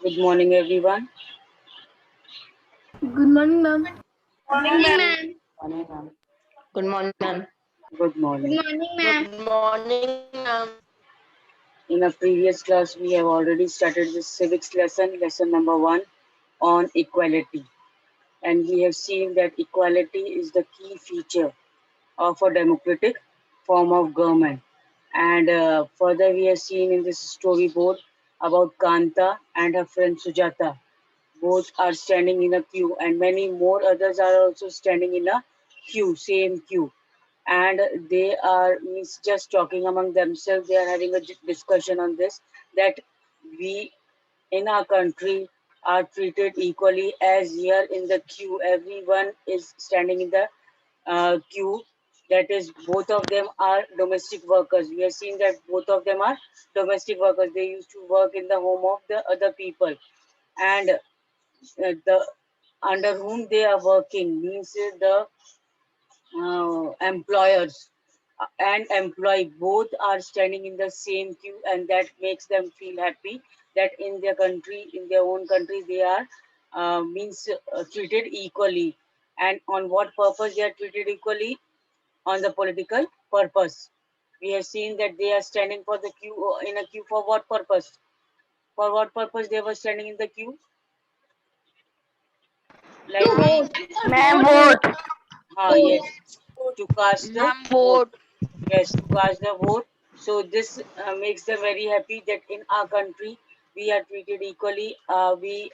Good morning, everyone. Good morning, ma'am. Morning, ma'am. Morning, ma'am. Good morning, ma'am. Good Good morning. morning, ma'am. Good morning, ma'am. In a previous class, we have already started the civics lesson, lesson number 1 on equality. And we have seen that equality is the key feature of a democratic form of government. And further, we have seen in this storyboard about Kanta and her friend Sujata. Both are standing in a queue, and many more others are also standing in a queue, same queue. And they are means just talking among themselves. They are having a discussion on this that we in our country are treated equally as here in the queue. Everyone is standing in the queue. That is, both of them are domestic workers. We have seen that both of them are domestic workers. They used to work in the home of the other people, and the under whom they are working means the employers and employee both are standing in the same queue, and that makes them feel happy that in their country, in their own country, they are means treated equally. And on what purpose they are treated equally? On the political purpose. We have seen that they are standing for the queue in a queue for what purpose? For what purpose they were standing in the queue? To Like we, vote. Ma'am, vote. yes, to cast the Ma'am, vote. vote. Yes, to cast the vote. So this makes them very happy that in our country we are treated equally. We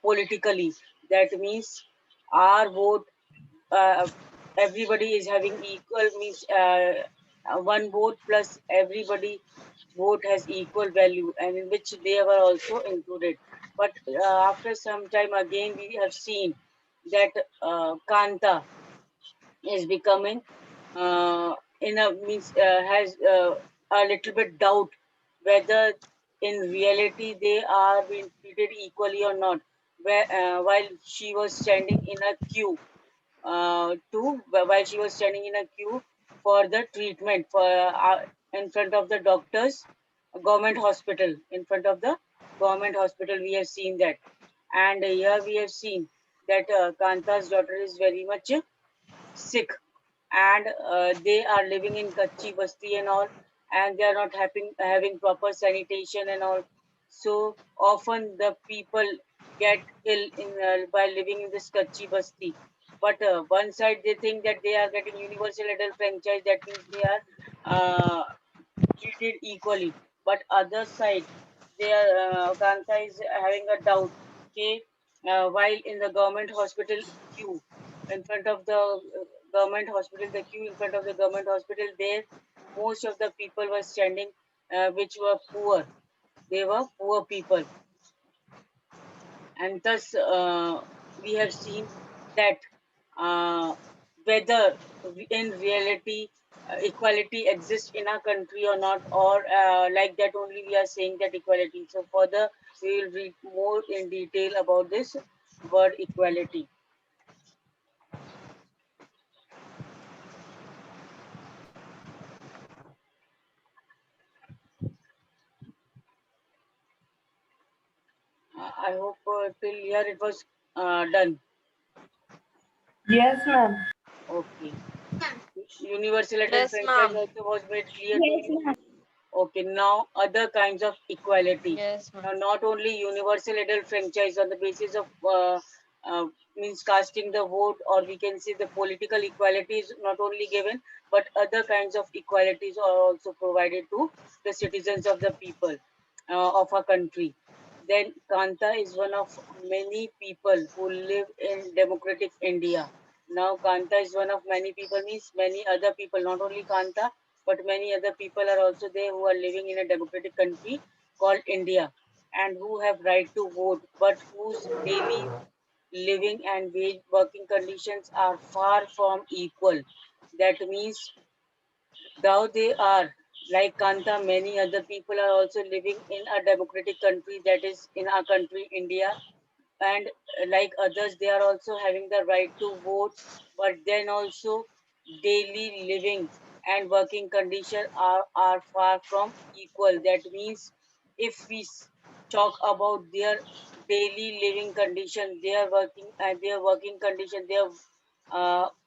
politically. That means our vote. Uh, everybody is having equal means one vote plus everybody vote has equal value, and in which they were also included. But after some time again, we have seen that Kanta is becoming in a means has a little bit doubt whether in reality they are being treated equally or not. Where while she was standing in a queue while she was standing in a queue for the treatment for in front of the doctors, government hospital, in front of the government hospital, we have seen that. And here we have seen that Kanta's daughter is very much sick, and they are living in Kachi Basti and all, and they are not having proper sanitation and all. So often the people get ill in by living in this Kachi Basti. But one side they think that they are getting universal adult franchise. That means they are uh, treated equally. But other side, they are Kanta is having a doubt. Okay, while in the government hospital queue, in front of the government hospital, the queue in front of the government hospital, there most of the people were standing, which were poor. They were poor people, and thus we have seen that uh, whether in reality equality exists in our country or not, or like that only we are saying that equality. So further we will read more in detail about this word equality. I hope till here it was done. Yes, ma'am. Okay. Universal adult Yes, franchise ma'am. also was made clear to Yes, you. ma'am. Okay, now other kinds of equality. Yes, ma'am. Now, not only universal adult franchise on the basis of means casting the vote, or we can say the political equality is not only given, but other kinds of equalities are also provided to the citizens of the people of our country. Then Kanta is one of many people who live in democratic India. Now Kanta is one of many people means many other people, not only Kanta, but many other people are also there who are living in a democratic country called India, and who have right to vote, but whose daily living and wage working conditions are far from equal. That means though they are like Kanta, many other people are also living in a democratic country, that is in our country, India. And like others, they are also having the right to vote, but then also daily living and working conditions are far from equal. That means if we talk about their daily living condition, their working condition, their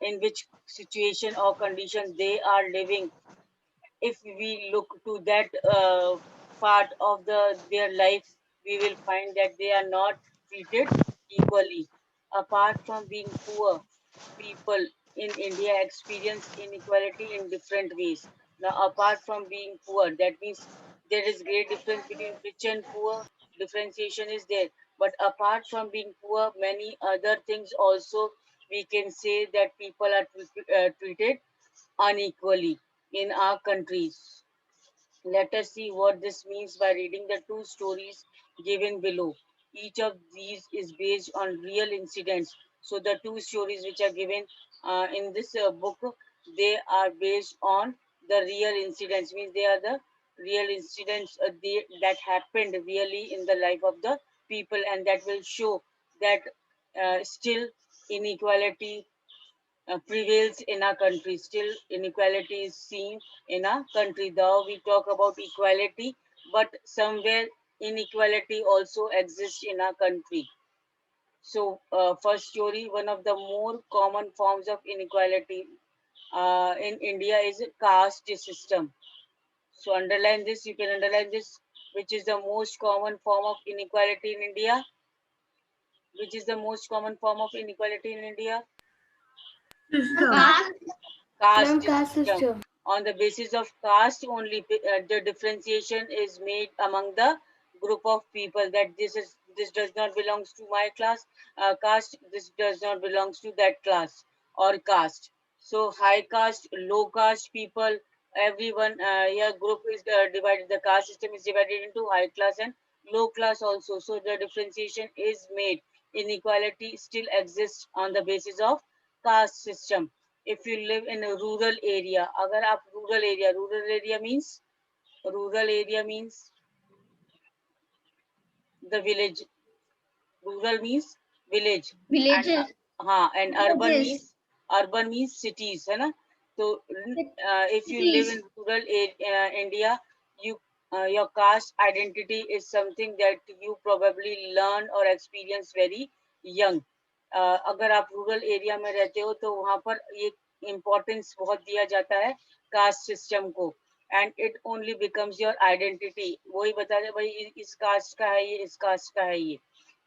in which situation or condition they are living. If we look to that part of their life, we will find that they are not treated equally. Apart from being poor, people in India experience inequality in different ways. Now, apart from being poor, that means there is great difference between rich and poor. Differentiation is there. But apart from being poor, many other things also we can say that people are treated unequally in our countries. Let us see what this means by reading the two stories given below. Each of these is based on real incidents. So the two stories which are given in this book, they are based on the real incidents. Means they are the real incidents that happened really in the life of the people, and that will show that still inequality prevails in our country. Still, inequality is seen in our country. Though we talk about equality, but somewhere inequality also exists in our country. So, first story, one of the more common forms of inequality in India is caste system. So, underline this, you can underline this, which is the most common form of inequality in India. Which is the most common form of inequality in India? System. Caste Caste system. system. On the basis of caste only, the differentiation is made among the group of people, that this does not belongs to my class caste, this does not belongs to that class or caste. So high caste, low caste people, everyone here group is divided, the caste system is divided into high class and low class also. So the differentiation is made. Inequality still exists on the basis of caste system. If you live in a rural area, अगर आप rural area means the village. Rural means village, and Villages. and Villages. urban means cities, है ना? So if you live Cities. in rural India, you your caste identity is something that you probably learn or experience very young. अगर आप rural area में रहते हो तो वहाँ पर ये इम्पोर्टेंस बहुत दिया जाता है कास्ट सिस्टम को, and it only becomes your identity. वही बता दे भाई इस कास्ट का है ये, इस कास्ट का है ये.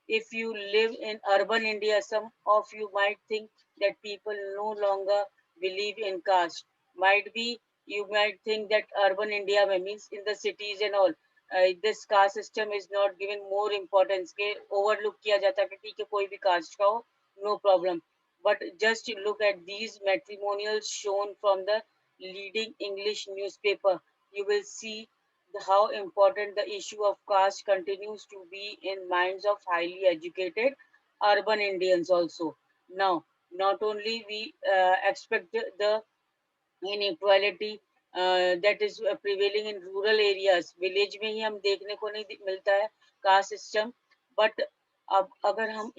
If you live in urban India, some of you might think that people no longer believe in caste. Might be you might think that urban India means in the cities and all, this caste system is not given more importance. के overlook किया जाता है कि ठीक है कोई भी caste का हो, no problem. But just look at these matrimonials shown from the leading English newspaper. You will see how important the issue of caste continues to be in minds of highly educated urban Indians also. Now, not only we expect the inequality that is prevailing in rural areas, village में ही हम देखने को नहीं मिलता है caste system, but अब अगर हम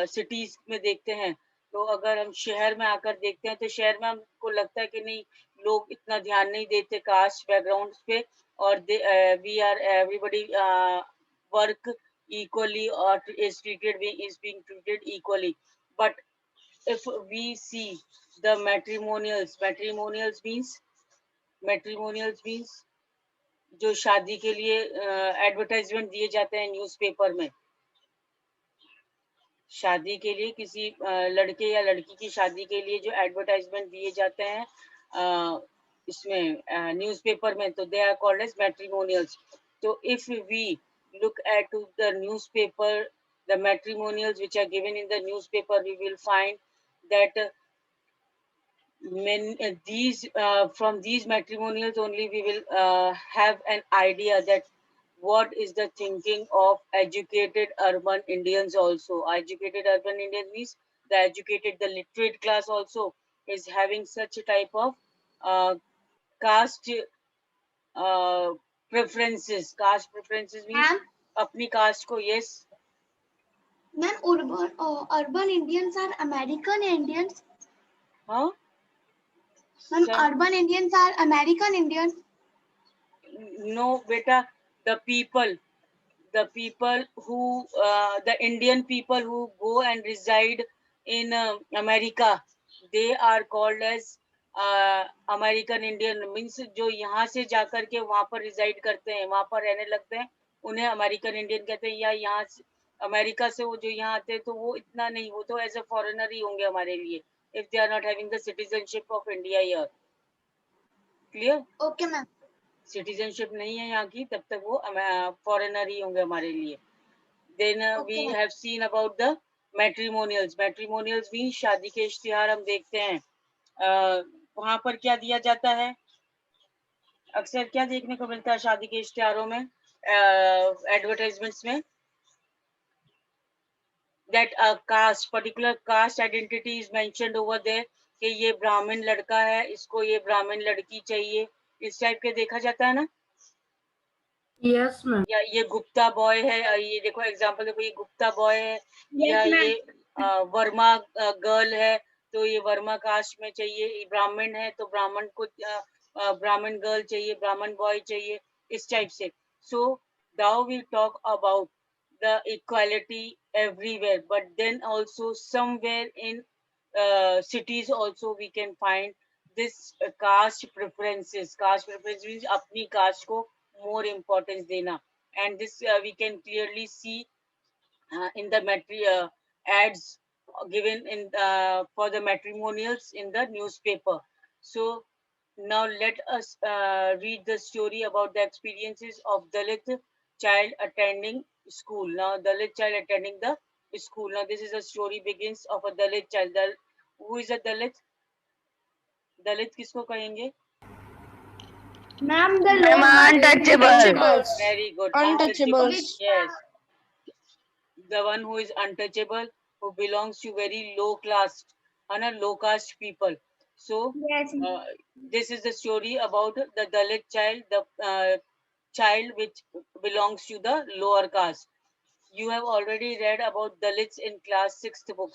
cities में देखते हैं, तो अगर हम शहर में आकर देखते हैं तो शहर में हमको लगता है कि नहीं, लोग इतना ध्यान नहीं देते कास्ट बैकग्राउंड पे, और we are everybody work equally or is being treated equally. But if we see the matrimonials means जो शादी के लिए एडवर्टाइजमेंट दिए जाते हैं न्यूज़पेपर में, शादी के लिए किसी लड़के या लड़की की शादी के लिए जो एडवर्टाइजमेंट दिए जाते हैं इसमें न्यूज़पेपर में, तो they are called as matrimonials. तो if we look at the newspaper, the matrimonials which are given in the newspaper, we will find that these from these matrimonials only we will have an idea that what is the thinking of educated urban Indians also. Educated urban Indians means the educated, the literate class also is having such a type of uh, caste uh, preferences. Caste preferences means Ma'am, apni caste ko, yes. ma'am, urban Indians are American Indians. Huh? Ma'am, Some, urban Indians are American Indians. no, beta, the people the people who, the Indian people who go and reside in America, they are called as American Indian. Means जो यहाँ से जाकर के वहाँ पर reside करते हैं, वहाँ पर रहने लगते हैं, उन्हें American Indian कहते हैं. या यहाँ से अमेरिका से वो जो यहाँ आते हैं तो वो इतना नहीं, वो तो एज अ फॉरेनर ही होंगे हमारे लिए, if they are not having the citizenship of India here. Clear? Okay, ma'am. Citizenship नहीं है यहाँ की, तब तक वो फॉरेनर ही होंगे हमारे लिए. Then we Okay. Have seen about the matrimonials. Matrimonials भी शादी के इश्तिहार हम देखते हैं. वहां पर क्या दिया जाता है, अक्सर क्या देखने को मिलता है शादी के इश्तिहारों में, एडवर्टाइजमेंट्स में, that a caste, particular caste identity is mentioned over there, कि ये ब्राह्मण लड़का है, इसको ये ब्राह्मण लड़की चाहिए, इस टाइप के देखा जाता है ना. Yes, ma'am. या ये गुप्ता बॉय है, ये देखो एग्जांपल देखो, ये गुप्ता बॉय है, या ये वर्मा गर्ल है, तो ये वर्मा कास्ट में चाहिए. ये ब्राह्मण है तो ब्राह्मण को ब्राह्मण गर्ल चाहिए, ब्राह्मण बॉय चाहिए, इस टाइप से. So now we talk about the equality everywhere, but then also somewhere in cities also we can find this caste preferences. Caste preference means अपनी caste को more importance देना, and this we can clearly see in the ads given in for the matrimonials in the newspaper. So now let us read the story about the experiences of Dalit child attending school. Now Dalit child attending the school. Now this is a story begins of a Dalit child. Who is a Dalit? Dalit किसको कहेंगे? Ma'am, the Untouchables. Very good. Untouchables. Yes. The one who is untouchable, who belongs to very low class, low caste people. So Yes. this is the story about the Dalit child, the child which belongs to the lower caste. You have already read about Dalits in class 6th book.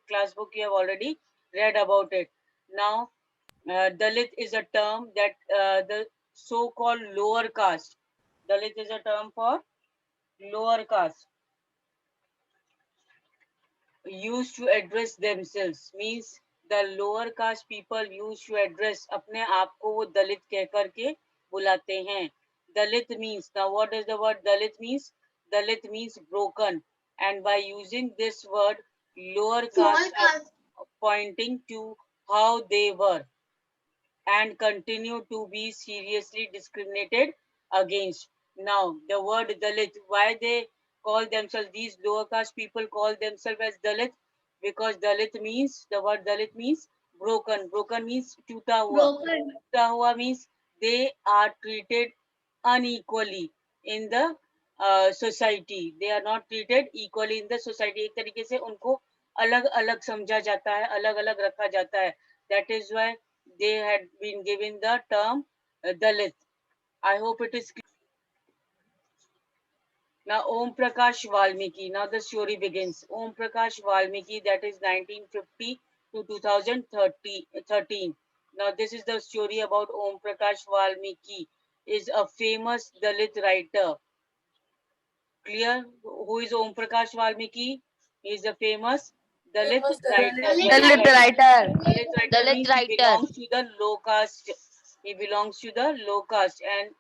Class book you have already read about it. Now, Dalit is a term that the so-called lower caste. Dalit is a term for lower caste. Used to address themselves, means the lower caste people used to address, अपने आप को वो दलित कह करके बुलाते हैं. Dalit means, now what does the word Dalit means? Dalit means broken, and by using this word, lower caste are pointing to how they were and continue to be seriously discriminated against. Now, the word Dalit, why they call themselves, these lower caste people call themselves as Dalit? Because Dalit means, the word Dalit means broken. Broken means टूटा हुआ. टूटा हुआ means they are treated unequally in the society. They are not treated equally in the society. एक तरीके से उनको अलग अलग समझा जाता है, अलग अलग रखा जाता है. That is why they had been given the term Dalit. I hope it is clear. Now Om Prakash Valmiki. Now the story begins. Om Prakash Valmiki, that is 1950 to 2013. Now this is the story about Om Prakash Valmiki. Is a famous Dalit writer. Clear? Who is Om Prakash Valmiki? He is a famous Dalit writer. Dalit writer. Dalit means he belongs to the low caste. He belongs to the low caste, and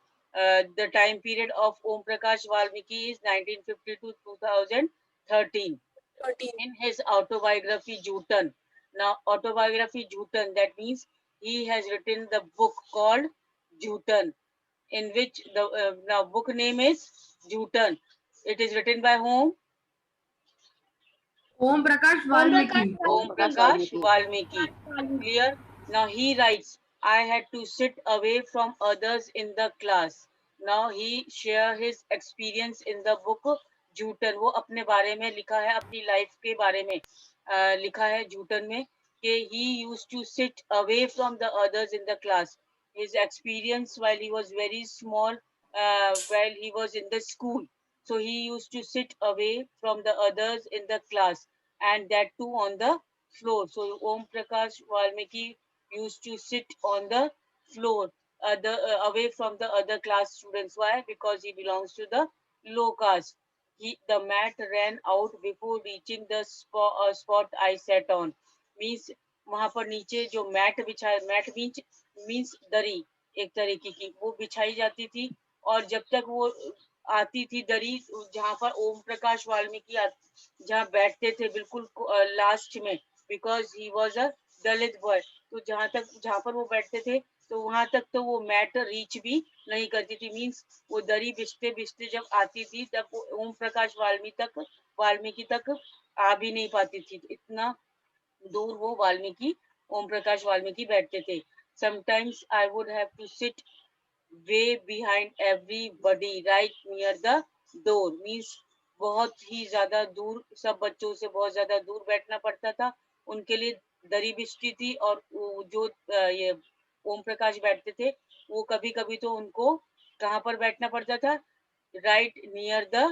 the time period of Om Prakash Valmiki is 1950 to 2013. In his autobiography Jutan. Now autobiography Jutan, that means he has written the book called Jutan, in which the now book name is Jutan. It is written by whom? Om Prakash Valmiki. Om Prakash Valmiki. Clear? Now he writes, I had to sit away from others in the class. Now he share his experience in the book Jutan. वो अपने बारे में लिखा है, अपनी life के बारे में लिखा है जूटन में, कि he used to sit away from the others in the class. His experience while he was very small, while he was in the school. So he used to sit away from the others in the class, and that too on the floor. So Om Prakash Valmiki used to sit on the floor, away from the other class students. Why? Because he belongs to the low caste. The mat ran out before reaching the spot I sat on. Means वहां पर नीचे जो mat बिछाया, mat means दरी एक तरीके की, वो बिछाई जाती थी, और जब तक वो आती थी दरी, जहाँ पर ओम प्रकाश वाल्मीकि जहाँ बैठते थे बिल्कुल लास्ट में, because he was a Dalit boy, तो जहाँ पर वो बैठते थे, तो वहां तक तो वो मैट रीच भी नहीं करती थी। मीन्स वो दरी बिछते बिछते जब आती थी, तब वो ओम प्रकाश वाल्मीकि तक आ भी नहीं पाती थी, इतना दूर वो ओम प्रकाश वाल्मीकि बैठते थे। Sometimes I would have to sit way behind everybody right near the door, means बहुत ही ज्यादा दूर, सब बच्चों से बहुत ज्यादा दूर बैठना पड़ता था, उनके लिए दरी बिछती थी, और जो ये ओम प्रकाश बैठते थे, वो कभी कभी तो उनको कहाँ पर बैठना पड़ता था, right near the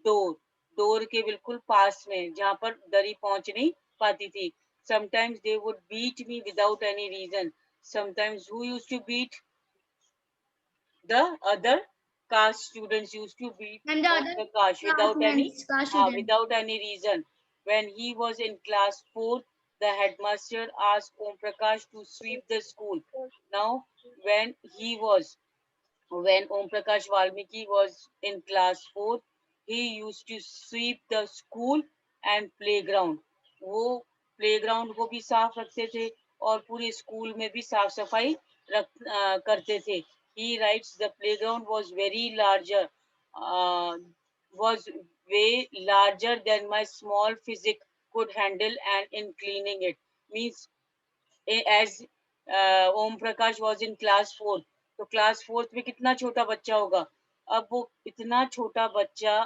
door, door के बिल्कुल पास में, जहाँ पर दरी पहुंच नहीं पाती थी। Sometimes they would beat me without any reason. Sometimes who used to beat? The other caste students used to beat And the Om other Prakash class students. without any reason. When he was in class 4, the headmaster asked Om Prakash to sweep the school. Now, when he was when Om Prakash Valmiki was in class 4, he used to sweep the school and playground. वो playground को भी साफ रखते थे, और पूरे school में भी साफ सफाई करते थे। He writes the playground was very larger, uh, was way larger than my small physique could handle, and in cleaning it means as Om Prakash was in class 4, तो क्लास 4 में कितना छोटा बच्चा होगा, अब वो इतना छोटा बच्चा,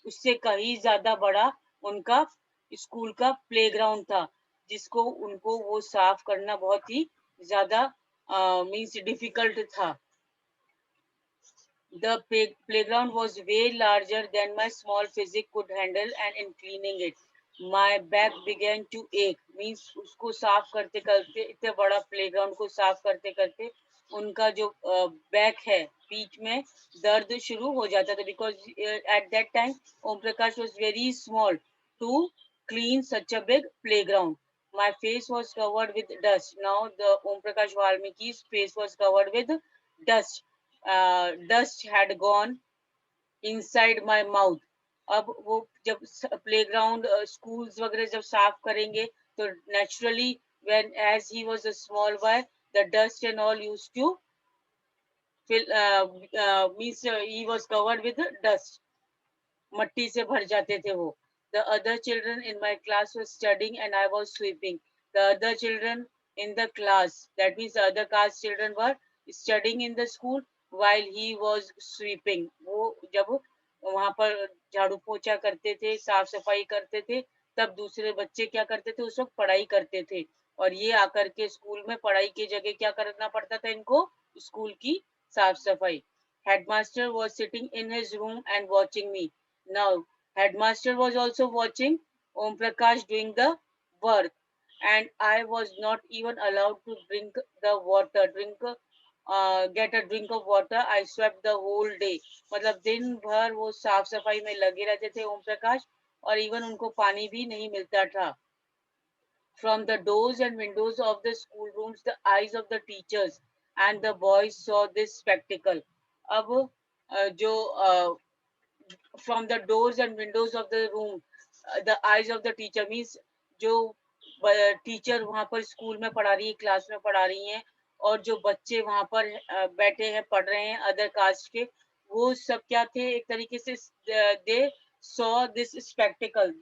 उससे कहीं ज्यादा बड़ा उनका स्कूल का प्लेग्राउंड था, जिसको उनको वो साफ करना बहुत ही ज्यादा मीन्स डिफिकल्ट था। The playground was way larger than my small physique could handle, and in cleaning it, my back began to ache. Means उसको साफ करते करते, इतने बड़ा प्लेग्राउंड को साफ करते करते, उनका जो बैक है, पीठ में दर्द शुरू हो जाता था, because at that time Om Prakash was very small to clean such a big playground. My face was covered with dust. Now the Om Prakash Valmiki's face was covered with dust. Dust had gone inside my mouth. अब वो जब playground schools वगैरह जब साफ करेंगे, तो naturally when as he was a small boy, the dust and all used to fill, means he was covered with dust, मट्टी से भर जाते थे वो। The other children in my class were studying and I was sweeping. The other children in the class, that means the other caste children, were studying in the school while he was sweeping. वो जब वहां पर झाड़ू पोछा करते थे, साफ सफाई करते थे, तब दूसरे बच्चे क्या करते थे, उस वक्त पढ़ाई करते थे, और ये आकर के स्कूल में पढ़ाई की जगह क्या करना पड़ता था इनको, स्कूल की साफ सफाई। Headmaster was sitting in his room and watching me. Now, headmaster was also watching Om Prakash doing the work, and I was not even allowed to drink the water, get a drink of water. I swept the whole day. मतलब दिन भर वो साफ सफाई में लगे रहते थे ओम प्रकाश, और इवन उनको पानी भी नहीं मिलता था। From the doors and windows of the schoolrooms, the eyes of the teachers and the boys saw this spectacle. अब जो from the doors and windows of the room, the eyes of the teacher means जो teacher वहां पर school में पढ़ा रही है, class में पढ़ा रही हैं, और जो बच्चे वहां पर बैठे हैं पढ़ रहे हैं अदर कास्ट के, वो सब क्या थे, एक तरीके से दे saw this spectacle,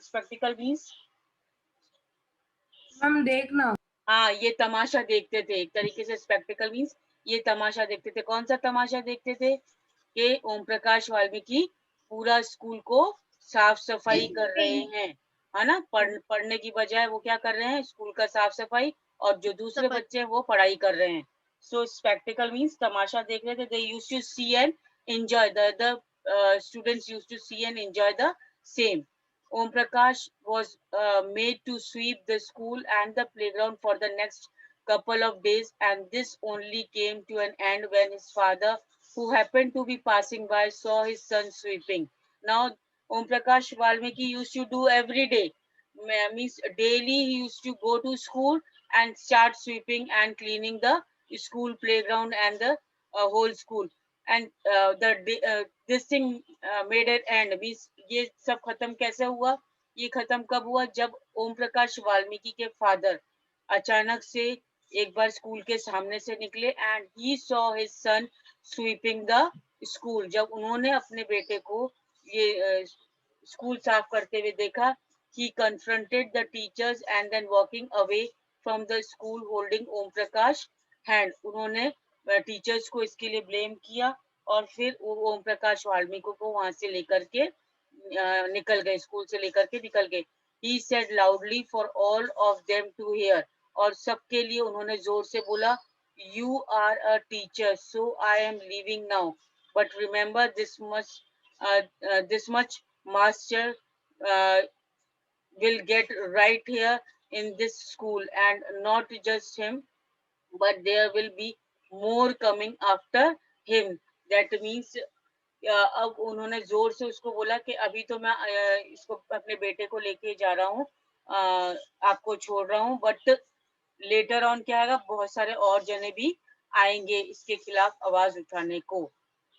spectacle means हम देखना। हाँ, ये तमाशा देखते थे, एक तरीके से स्पेक्टिकल मीन्स ये तमाशा देखते थे। कौन सा तमाशा देखते थे, कि ओम प्रकाश वाल्मीकि पूरा स्कूल को साफ सफाई कर रहे हैं, है ना, पढ़ने की बजाय वो क्या कर रहे हैं, स्कूल का साफ सफाई, और जो दूसरे बच्चे हैं वो पढ़ाई कर रहे हैं। सो स्पेक्टिकल मीन्स तमाशा देख रहे थे। They used to see and enjoy, the students used to see and enjoy the same. Om Prakash was made to sweep the school and the playground for the next couple of days, and this only came to an end when his father who happened to be passing by saw his son sweeping. Now, Om Prakash Valmiki used to do every day. Means daily he used to go to school and start sweeping and cleaning the school playground and the whole school. And this thing made an end. Means ये सब खत्म कैसे हुआ? ये खत्म कब हुआ? जब ओम प्रकाश वाल्मीकि के फादर अचानक से एक बार स्कूल के सामने से निकले and he saw his son sweeping the school. जब उन्होंने अपने बेटे को ये स्कूल साफ करते हुए देखा, he confronted the teachers and then walking away from the school holding Om Prakash hand. उन्होंने टीचर्स को इसके लिए ब्लेम किया और फिर ओम प्रकाश वाल्मीकि को वहां से लेकर के निकल गए, स्कूल से लेकर के निकल गए. He said loudly for all of them to hear. और सबके लिए उन्होंने जोर से बोला, you are a teacher, so I am leaving now. But remember this much master will get right here in this school, and not just him, but there will be more coming after him. That means अब उन्होंने जोर से उसको बोला कि अभी तो मैं इसको अपने बेटे को लेके जा रहा हूँ, आपको छोड़ रहा हूँ, बट लेटर ऑन क्या आएगा, बहुत सारे और जने भी आएंगे इसके खिलाफ आवाज उठाने को.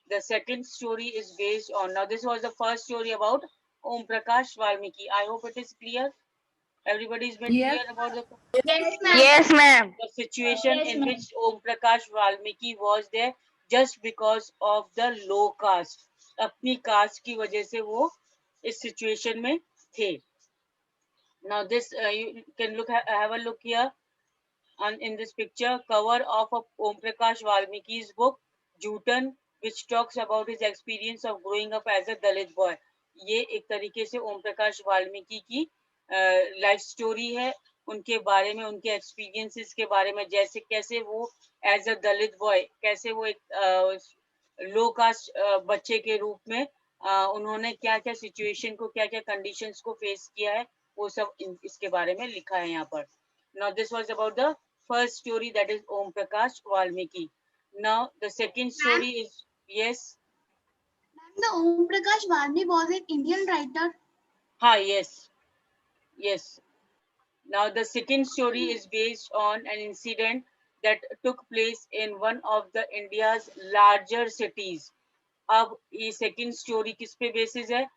The second story is based on, now this was the first story about Om Prakash Valmiki. I hope it is clear. Everybody's been Yes. clear about the Yes, ma'am. situation in which Om Prakash Valmiki was there just because of the low caste. अपनी caste की वजह से वो इस situation में थे. Now this you can have a look here on in this picture, cover of Om Prakash Valmiki's book Jutan, which talks about his experience of growing up as a Dalit boy. ये एक तरीके से ओम प्रकाश वाल्मीकि की life story है, उनके बारे में, उनके एक्सपीरियंसेस के बारे में, जैसे कैसे वो एज अ दलित बॉय, कैसे वो एक लो कास्ट बच्चे के रूप में उन्होंने क्या क्या सिचुएशन को, क्या क्या कंडीशंस को फेस किया है, वो सब इसके बारे में लिखा है यहाँ पर. Now this was about the first story, that is Om Prakash Valmiki. Now the second story is, yes. The Om Prakash Valmiki was an Indian writer. Ha, yes. Yes. Now the second story is based on an incident that took place in one of the India's larger cities. अब ये second story किस पे basis है?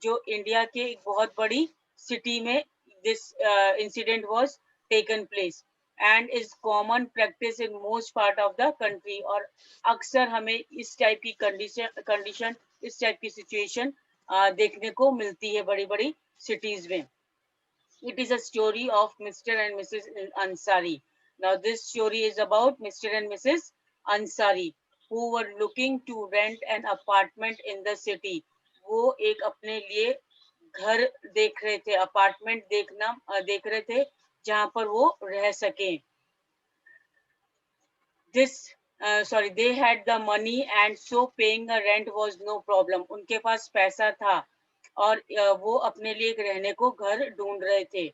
जो India के एक बहुत बड़ी सिटी में this incident was taken place and is common practice in most part of the country. और अक्सर हमें इस टाइप की condition इस टाइप की situation देखने को मिलती है बड़ी बड़ी cities में. It is a story of Mr. and Mrs. Ansari. Now this story is about Mr. and Mrs. Ansari who were looking to rent an apartment in the city. वो एक अपने लिए घर देख रहे थे, अपार्टमेंट देख रहे थे जहां पर वो रह सकें. They had the money and so paying a rent was no problem. उनके पास पैसा था और वो अपने लिए एक रहने को घर ढूंढ रहे थे.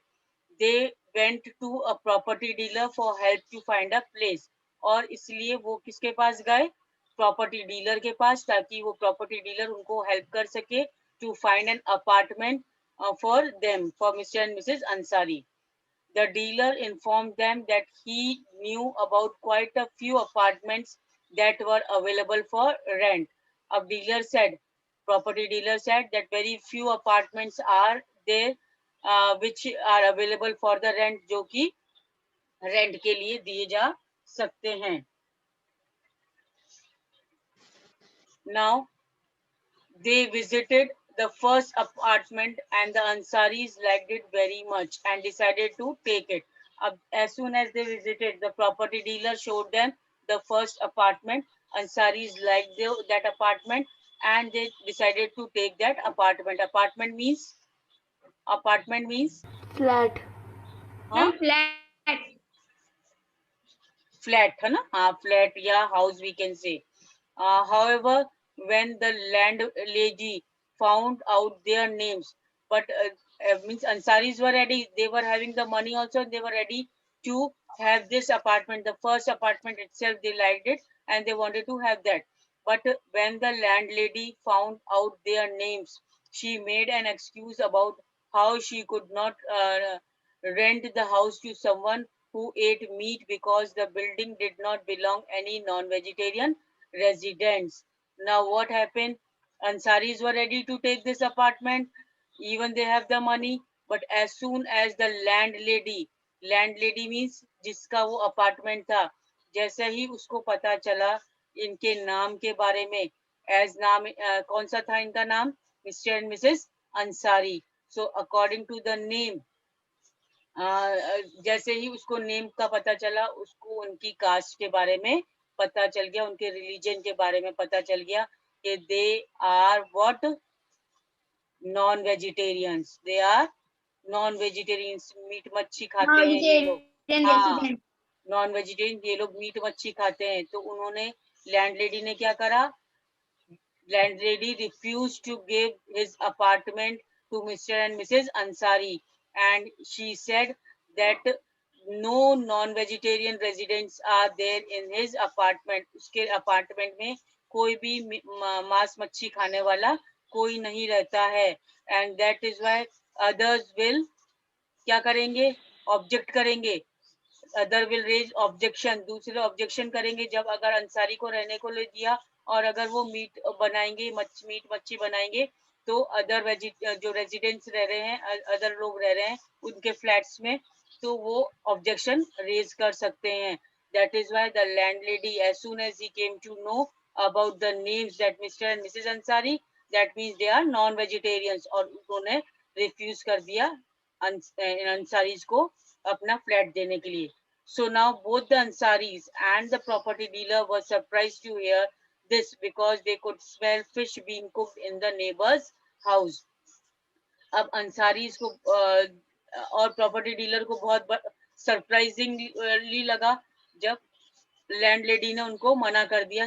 They went to a property dealer for help to find a place. और इसलिए वो किसके पास गए? प्रॉपर्टी डीलर के पास, ताकि वो प्रॉपर्टी डीलर उनको हेल्प कर सके to find an apartment for them, for Mr. and Mrs. Ansari. The dealer informed them that he knew about quite a few apartments that were available for rent. A property dealer said that very few apartments are there which are available for the rent, जो कि rent के लिए दिए जा सकते हैं. Now they visited the first apartment and the Ansaris liked it very much and decided to take it. As soon as they visited, the property dealer showed them the first apartment. Ansaris liked that apartment and they decided to take that apartment. Apartment means Flat. huh? Flat, है ना? हाँ, flat या house we can say. However, when the landlady found out their names, but means Ansaris were ready, they were having the money also, they were ready to have this apartment, the first apartment itself, they liked it and they wanted to have that. But when the landlady found out their names, she made an excuse about how she could not rent the house to someone who ate meat because the building did not belong any non-vegetarian residents. Now what happened? Ansaris were ready to take this apartment, even they have the money, but as soon as the landlady means जिसका वो apartment था, जैसे ही उसको पता चला इनके नाम के बारे में, एज नाम कौन सा था इनका नाम, mister and missus Ansari. So according to the name, जैसे ही उसको नेम का पता चला, उसको उनकी कास्ट के बारे में पता चल गया, उनके रिलीजन के बारे में पता चल गया कि they are what, non vegetarians. They are non vegetarians, meat मच्छी खाते हैं ये लोग. हाँ, नॉन वेजिटेरियन, ये लोग मीट मच्छी खाते हैं. तो उन्होंने, लैंडलेडी ने क्या करा, landlady refused to give his apartment to Mr. and Mrs. Ansari, and she said that no non-vegetarian residents are there in his apartment. उसके apartment में कोई भी मांस मच्छी खाने वाला कोई नहीं रहता है. And that is why others will क्या करेंगे, ऑब्जेक्ट करेंगे. अदर विल रेज ऑब्जेक्शन, दूसरे ऑब्जेक्शन करेंगे जब अगर अंसारी को रहने को ले दिया और अगर वो मीट बनाएंगे, मीट मच्छी बनाएंगे, तो अदर जो रेजिडेंट्स रह रहे हैं, अदर लोग रह रहे हैं उनके फ्लैट्स में, तो वो ऑब्जेक्शन रेज कर सकते हैं. That is why the landlady, as soon as he came to know about the names that mister and missus Ansari, that means they are non vegetarians, और उन्होंने रिफ्यूज कर दिया अंसारीज को अपना फ्लैट देने के लिए. So now both the Ansaris and the property dealer were surprised to hear this because they could smell fish being cooked in the neighbor's house. अब अंसारीज को और प्रॉपर्टी डीलर को बहुत सरप्राइजिंगली लगा जब लैंडलेडी ने उनको मना कर दिया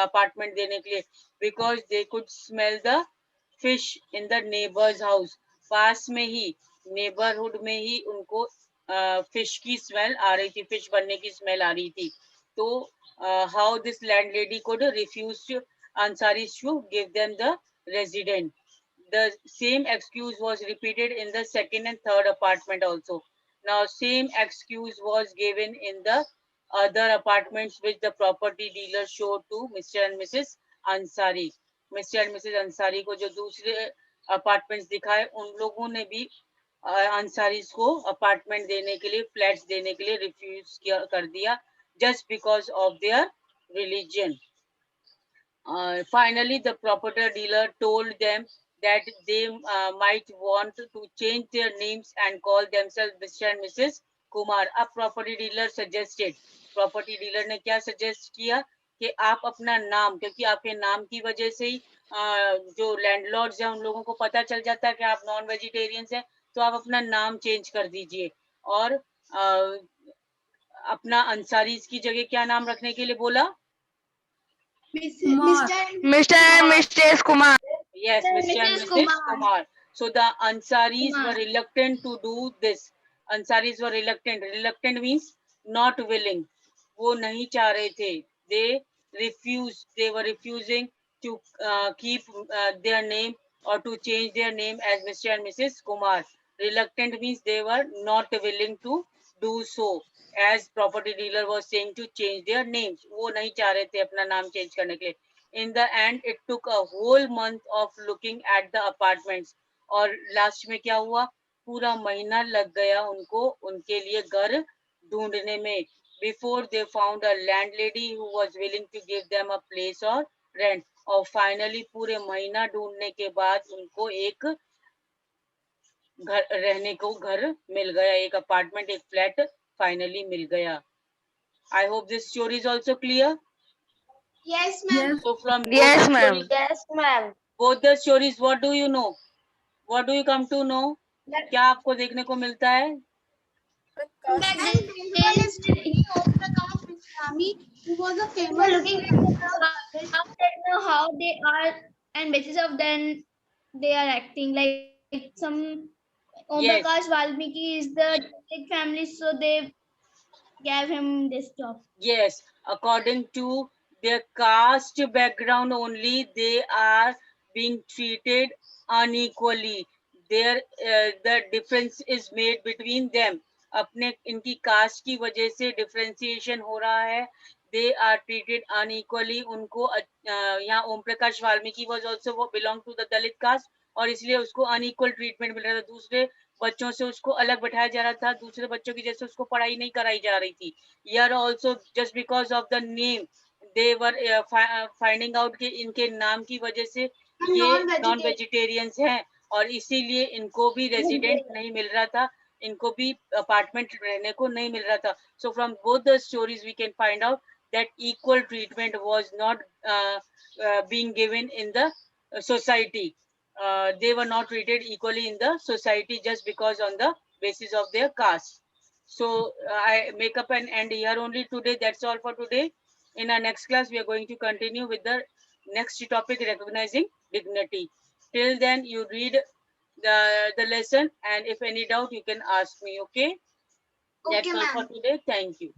अपार्टमेंट देने के लिए, because they could smell the fish in the neighbours house. पास में ही, नेबरहुड में ही उनको फिश की स्मेल आ रही थी, फिश बनने की स्मेल आ रही थी. तो how this landlady could refuse Ansari to give them the resident. The same excuse was repeated in the second and third apartment also. Now same excuse was given in the other apartments which the property dealer showed to Mr. and Mrs. Ansari. Mr. and Mrs. Ansari को जो दूसरे apartments दिखाए, उन लोगों ने भी अंसारीज को apartment देने के लिए, फ्लैट्स देने के लिए रिफ्यूज कर दिया, just because of their religion. Finally, the property dealer told them that they might want to change their names and call themselves Mr. and Mrs. Kumar. अब property dealer suggested, property dealer ने क्या suggest किया कि आप अपना नाम, क्योंकि आपके नाम की वजह से ही जो लैंडलॉर्ड्स हैं उन लोगों को पता चल जाता है कि आप नॉन वेजिटेरियंस हैं, तो आप अपना नाम चेंज कर दीजिए. और अपना अंसारीज की जगह क्या नाम रखने के लिए बोला? Kumar. Mr. and Mrs. Kumar. Yes, Mr. and Mrs. Kumar. So the Ansaris were reluctant to do this. Ansaris were reluctant. Reluctant means not willing. वो नहीं चाह रहे थे. They refused. They were refusing to keep their name or to change their name as Mr. and Mrs. Kumar. Reluctant means they were not willing to do so. As property dealer was saying to change their names. वो नहीं चाह रहे थे अपना नाम change करने के लिए. In the end, it took a whole month of looking at the apartments. और लास्ट में क्या हुआ? पूरा महीना लग गया उनको उनके लिए घर ढूंढने में. Before they found a landlady who was willing to give them a place or rent. और finally पूरे महीना ढूंढने के बाद उनको एक घर रहने को घर मिल गया, एक अपार्टमेंट, एक फ्लैट फाइनली मिल गया. I hope this story is also clear. Yes, ma'am. Yes. So from Yes, ma'am. Yes, ma'am. both the stories, what do you know? What do you come to know? क्या आपको देखने को मिलता है? That there is Om Prakash Goswami, who was a famous Looking at how they are and basis of then they are acting like some Om Yes. Prakash Valmiki is the big family, so they gave him this job. Yes, according to their caste background only, they are being treated unequally. There the difference is made between them. अपने इनकी cast की वजह से differentiation हो रहा है. They are treated unequally. उनको यहाँ Om Prakash Valmiki was also belong to the Dalit caste और इसलिए उसको अनइक्वल ट्रीटमेंट मिल रहा था. दूसरे बच्चों से उसको अलग बैठाया जा रहा था. दूसरे बच्चों की जैसे उसको पढ़ाई नहीं कराई जा रही थी. Here also just because of the name they were finding out कि इनके नाम की वजह से ये नॉन वेजिटेरियंस हैं और इसीलिए इनको भी रेजिडेंट नहीं मिल रहा था. इनको भी अपार्टमेंट रहने को नहीं मिल रहा था. So from both the stories we can find out that equal treatment was not being given in the society. They were not treated equally in the society just because on the basis of their caste. So I make up an end here only today. That's all for today. In our next class, we are going to continue with the next topic, recognizing dignity. Till then, you read the lesson, and if any doubt, you can ask me. Okay? That's all for today. Thank you.